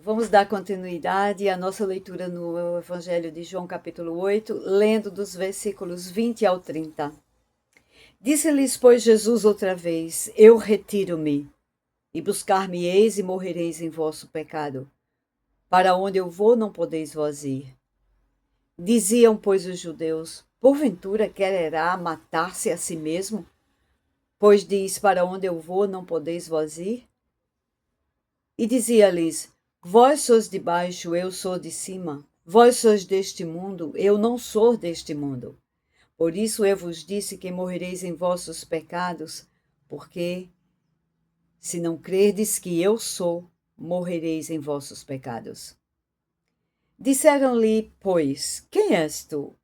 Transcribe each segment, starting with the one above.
Vamos dar continuidade à nossa leitura no Evangelho de João, capítulo 8, lendo dos versículos 20 ao 30. Disse-lhes, pois, Jesus outra vez: Eu retiro-me, e buscar-me-eis e morrereis em vosso pecado. Para onde eu vou, não podeis vós ir. Diziam, pois, os judeus: Porventura quererá matar-se a si mesmo? Pois diz: Para onde eu vou, não podeis vós ir? E dizia-lhes: Vós sois de baixo, eu sou de cima. Vós sois deste mundo, eu não sou deste mundo. Por isso eu vos disse que morrereis em vossos pecados, porque, se não crerdes que eu sou, morrereis em vossos pecados. Disseram-lhe, pois, quem és tu?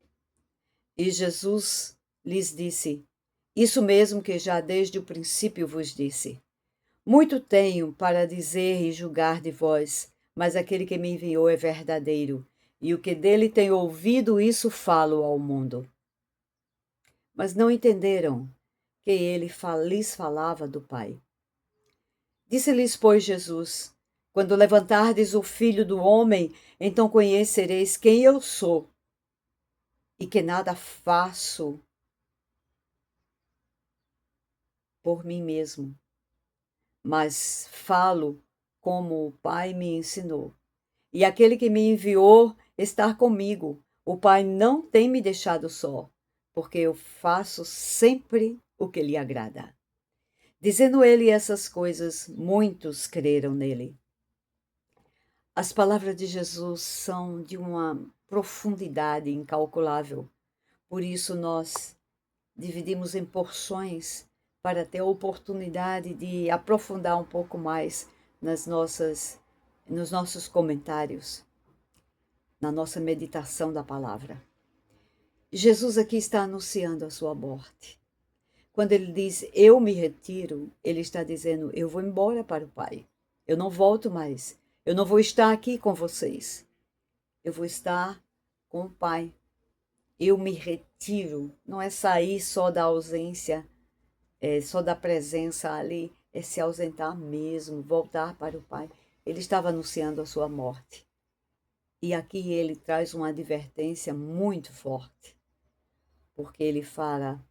E Jesus lhes disse: Isso mesmo que já desde o princípio vos disse. Muito tenho para dizer e julgar de vós, mas aquele que me enviou é verdadeiro, e o que dele tenho ouvido, isso falo ao mundo. Mas não entenderam que ele lhes falava do Pai. Disse-lhes, pois, Jesus: Quando levantardes o Filho do Homem, então conhecereis quem eu sou, e que nada faço por mim mesmo, mas falo como o Pai me ensinou. E aquele que me enviou está comigo. O Pai não tem me deixado só, porque eu faço sempre o que lhe agrada. Dizendo ele essas coisas, muitos creram nele. As palavras de Jesus são de uma profundidade incalculável. Por isso nós dividimos em porções para ter a oportunidade de aprofundar um pouco mais nos nossos comentários, na nossa meditação da palavra. Jesus aqui está anunciando a sua morte. Quando ele diz, eu me retiro, ele está dizendo, eu vou embora para o Pai. Eu não volto mais. Eu não vou estar aqui com vocês. Eu vou estar com o Pai. Eu me retiro. Não é sair só da ausência, só da presença ali, é se ausentar mesmo, voltar para o Pai. Ele estava anunciando a sua morte. E aqui ele traz uma advertência muito forte, porque ele fala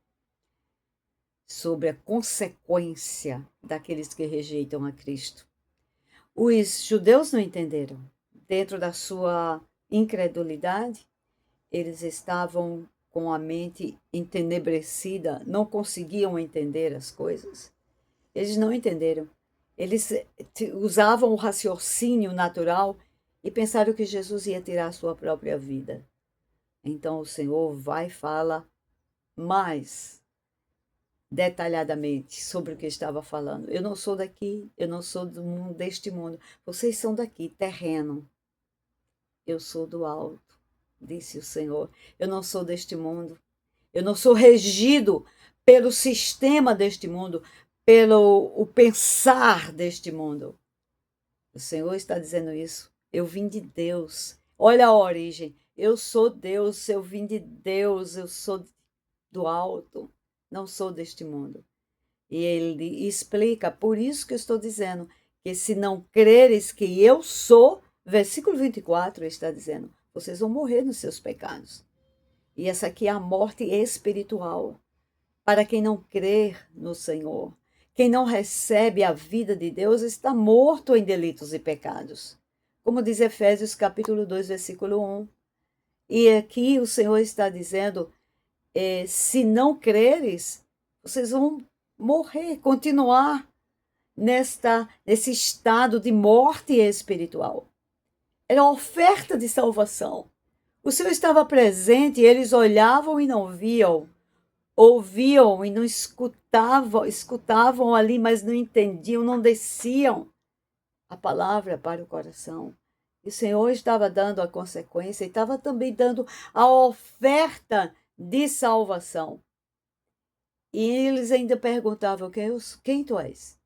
sobre a consequência daqueles que rejeitam a Cristo. Os judeus não entenderam. Dentro da sua incredulidade, eles estavam com a mente entenebrecida, não conseguiam entender as coisas. Eles não entenderam. Eles usavam o raciocínio natural e pensaram que Jesus ia tirar a sua própria vida. Então o Senhor vai e fala mais detalhadamente sobre o que estava falando. Eu não sou daqui, eu não sou deste mundo. Vocês são daqui, terreno. Eu sou do alto, disse o Senhor. Eu não sou deste mundo. Eu não sou regido pelo sistema deste mundo, pelo o pensar deste mundo. O Senhor está dizendo isso. Eu vim de Deus. Olha a origem. Eu sou Deus, eu vim de Deus, eu sou do alto, não sou deste mundo. E ele explica, por isso que eu estou dizendo, que se não creres que eu sou, versículo 24 está dizendo, vocês vão morrer nos seus pecados. E essa aqui é a morte espiritual. Para quem não crer no Senhor, quem não recebe a vida de Deus, está morto em delitos e pecados. Como diz Efésios capítulo 2, versículo 1. E aqui o Senhor está dizendo, se não creres, vocês vão morrer, continuar nesse estado de morte espiritual. Era a oferta de salvação. O Senhor estava presente e eles olhavam e não viam, ouviam e não escutavam ali, mas não entendiam, não desciam a palavra para o coração. E o Senhor estava dando a consequência e estava também dando a oferta de salvação. E eles ainda perguntavam, quem tu és?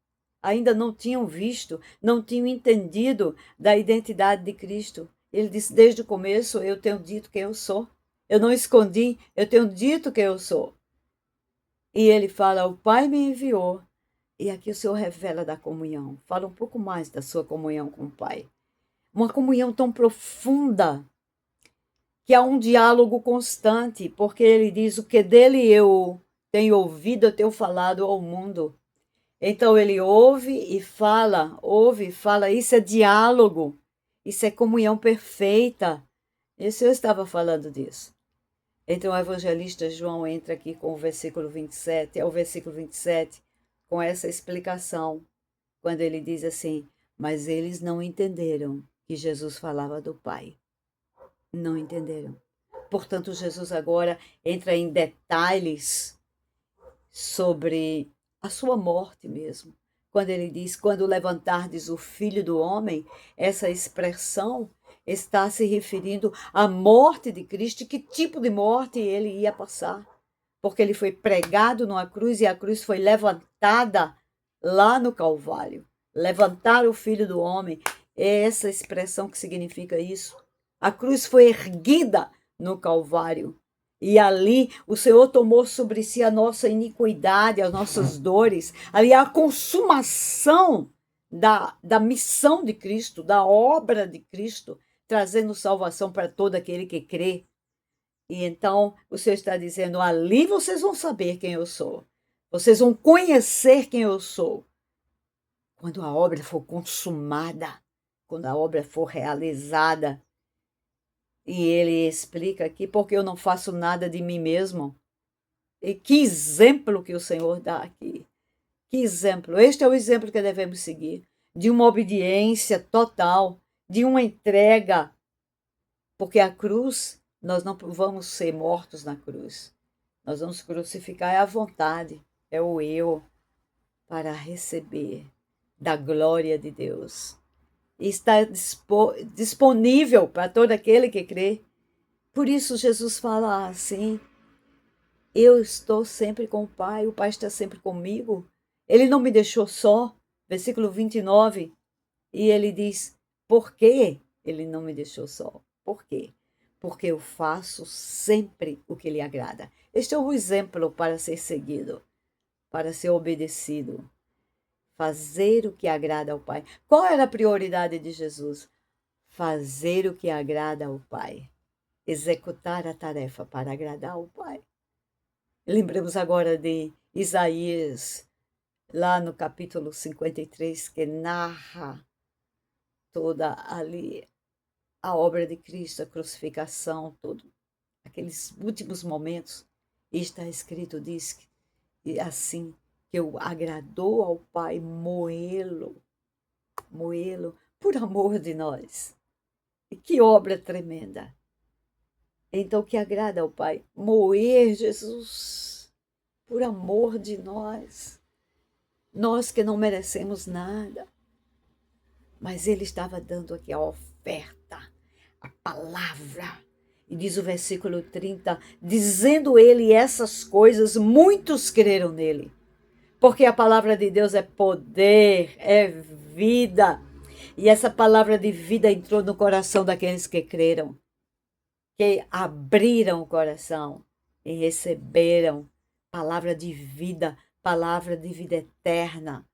Ainda não tinham visto, não tinham entendido da identidade de Cristo. Ele disse, desde o começo eu tenho dito quem eu sou. Eu não escondi, eu tenho dito quem eu sou. E ele fala, o Pai me enviou. E aqui o Senhor revela da comunhão. Fala um pouco mais da sua comunhão com o Pai. uma comunhão tão profunda, que há um diálogo constante, porque ele diz: o que dele eu tenho ouvido, eu tenho falado ao mundo. Então ele ouve e fala, isso é diálogo, isso é comunhão perfeita. Isso eu estava falando disso. Então o evangelista João entra aqui com o versículo 27, é o versículo 27, com essa explicação, quando ele diz assim: mas eles não entenderam que Jesus falava do Pai. Não entenderam. Portanto, Jesus agora entra em detalhes sobre a sua morte mesmo. Quando ele diz: quando levantardes o Filho do Homem, essa expressão está se referindo à morte de Cristo, que tipo de morte ele ia passar. Porque ele foi pregado numa cruz e a cruz foi levantada lá no Calvário. Levantar o Filho do Homem é essa expressão que significa isso. A cruz foi erguida no Calvário. E ali o Senhor tomou sobre si a nossa iniquidade, as nossas dores. Ali a consumação da missão de Cristo, da obra de Cristo, trazendo salvação para todo aquele que crê. E então o Senhor está dizendo: ali vocês vão saber quem eu sou. Vocês vão conhecer quem eu sou. Quando a obra for consumada, quando a obra for realizada. E ele explica aqui: porque eu não faço nada de mim mesmo. E que exemplo que o Senhor dá aqui. Que exemplo. Este é o exemplo que devemos seguir. De uma obediência total, de uma entrega. Porque a cruz, nós não vamos ser mortos na cruz. Nós vamos crucificar à vontade. É o eu para receber da glória de Deus. E está disponível para todo aquele que crê. Por isso Jesus fala assim: eu estou sempre com o Pai está sempre comigo. Ele não me deixou só. Versículo 29. E ele diz: por que ele não me deixou só? Por quê? Porque eu faço sempre o que lhe agrada. Este é o exemplo para ser seguido, para ser obedecido. Fazer o que agrada ao Pai. Qual era a prioridade de Jesus? Fazer o que agrada ao Pai. Executar a tarefa para agradar ao Pai. Lembremos agora de Isaías, lá no capítulo 53, que narra toda ali a obra de Cristo, a crucificação, todo aqueles últimos momentos. E está escrito, diz que assim, que o agradou ao Pai moê-lo, por amor de nós. E que obra tremenda! Então, o que agrada ao Pai? Moer Jesus, por amor de nós. Nós que não merecemos nada. Mas Ele estava dando aqui a oferta, a palavra. E diz o versículo 30, dizendo Ele essas coisas, muitos creram nele. Porque a palavra de Deus é poder, é vida. E essa palavra de vida entrou no coração daqueles que creram, que abriram o coração e receberam palavra de vida eterna.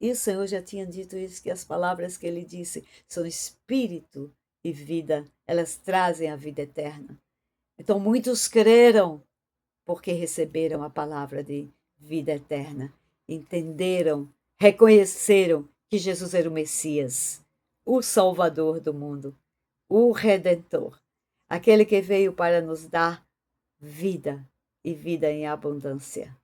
E o Senhor já tinha dito isso, que as palavras que ele disse são espírito e vida, elas trazem a vida eterna. Então muitos creram porque receberam a palavra de vida eterna, entenderam, reconheceram que Jesus era o Messias, o Salvador do mundo, o Redentor, aquele que veio para nos dar vida e vida em abundância.